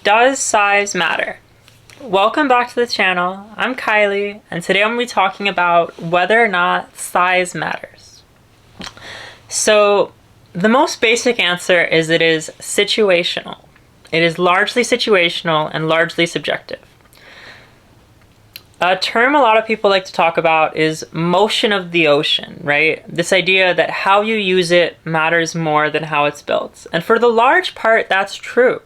Does size matter? Welcome back to the channel. I'm Kylie, and today I'm going to be talking about whether or not size matters. So, the most basic answer is it is situational. It is largely situational and largely subjective. A term a lot of people like to talk about is motion of the ocean, right? This idea that how you use it matters more than how it's built. And for the large part, that's true.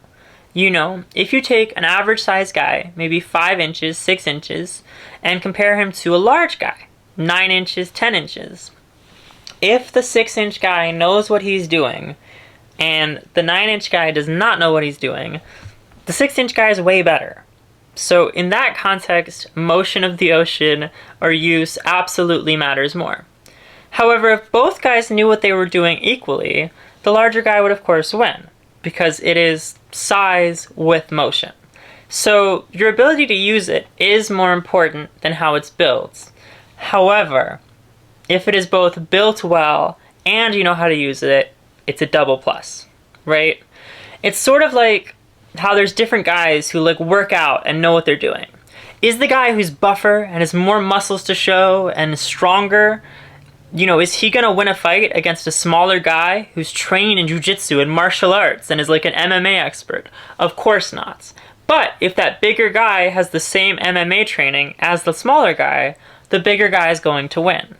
You know, if you take an average size guy, maybe 5 inches, 6 inches, and compare him to a large guy, 9 inches, 10 inches. If the 6-inch guy knows what he's doing, and the 9-inch guy does not know what he's doing, the 6-inch guy is way better. So in that context, motion of the ocean or use absolutely matters more. However, if both guys knew what they were doing equally, the larger guy would of course win, because it is size with motion. So your ability to use it is more important than how it's built. However, if it is both built well and you know how to use it, it's a double plus, right? It's sort of like how there's different guys who like work out and know what they're doing. Is the guy who's buffer and has more muscles to show and is stronger, you know, is he gonna win a fight against a smaller guy who's trained in jiu-jitsu and martial arts and is like an MMA expert? Of course not. But if that bigger guy has the same MMA training as the smaller guy, the bigger guy is going to win.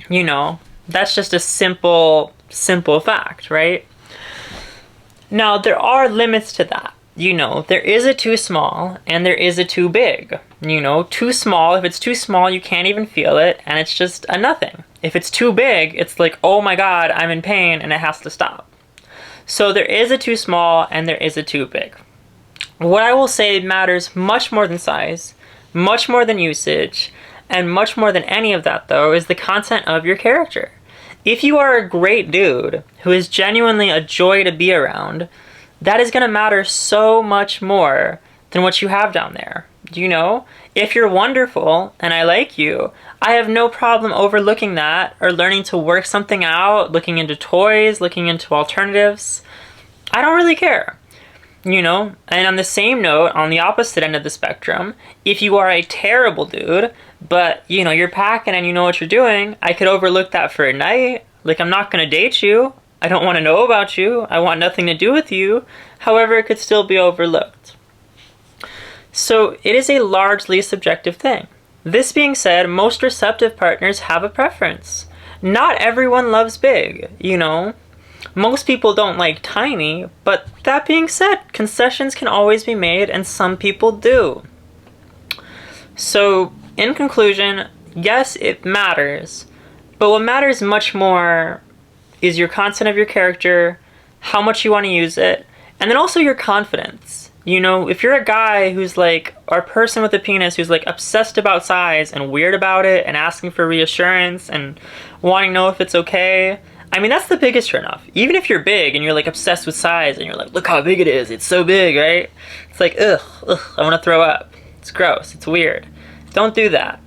You know, that's just a simple fact, right? Now, there are limits to that. You know, there is a too small and there is a too big. You know, too small, if it's too small, you can't even feel it and it's just a nothing. If it's too big, it's like, oh my god, I'm in pain and it has to stop. So there is a too small and there is a too big. What I will say matters much more than size, much more than usage, and much more than any of that though is the content of your character. If you are a great dude who is genuinely a joy to be around, that is going to matter so much more than what you have down there. You know, if you're wonderful and I like you, I have no problem overlooking that or learning to work something out, looking into toys, looking into alternatives. I don't really care. You know, and on the same note, on the opposite end of the spectrum, if you are a terrible dude, but, you know, you're packing and you know what you're doing, I could overlook that for a night. Like, I'm not going to date you. I don't want to know about you. I want nothing to do with you. However, it could still be overlooked. So, it is a largely subjective thing. This being said, most receptive partners have a preference. Not everyone loves big, you know. Most people don't like tiny, but that being said, concessions can always be made and some people do. So, in conclusion, yes, it matters, but what matters much more is your content of your character, how much you want to use it, and then also your confidence. You know, if you're a guy who's like, or a person with a penis who's like obsessed about size and weird about it and asking for reassurance and wanting to know if it's okay, I mean, that's the biggest turnoff. Even if you're big and you're like obsessed with size and you're like, look how big it is, it's so big, right? It's like, ugh, I want to throw up. It's gross, it's weird. Don't do that.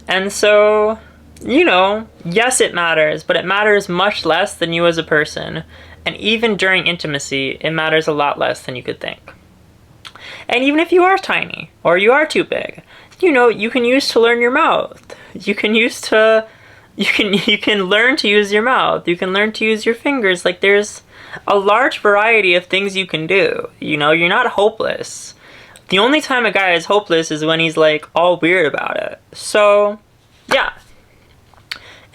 And so, you know, yes, it matters, but it matters much less than you as a person. And even during intimacy, it matters a lot less than you could think. And even if you are tiny or you are too big, you know, you can use to learn your mouth. You can learn to use your mouth. You can learn to use your fingers. Like, there's a large variety of things you can do. You know, you're not hopeless. The only time a guy is hopeless is when he's like all weird about it. So, yeah.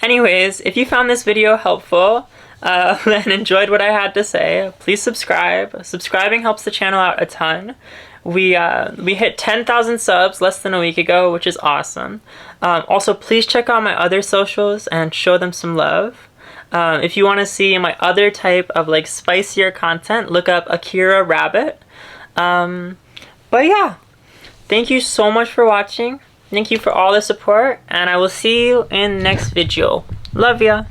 Anyways, if you found this video helpful and enjoyed what I had to say, please subscribe. Subscribing helps the channel out a ton. We hit 10,000 subs less than a week ago, which is awesome. Also, please check out my other socials and show them some love. If you want to see my other type of like spicier content, look up Akira Rabbit. But yeah, thank you so much for watching. Thank you for all the support, and I will see you in the next video. Love ya!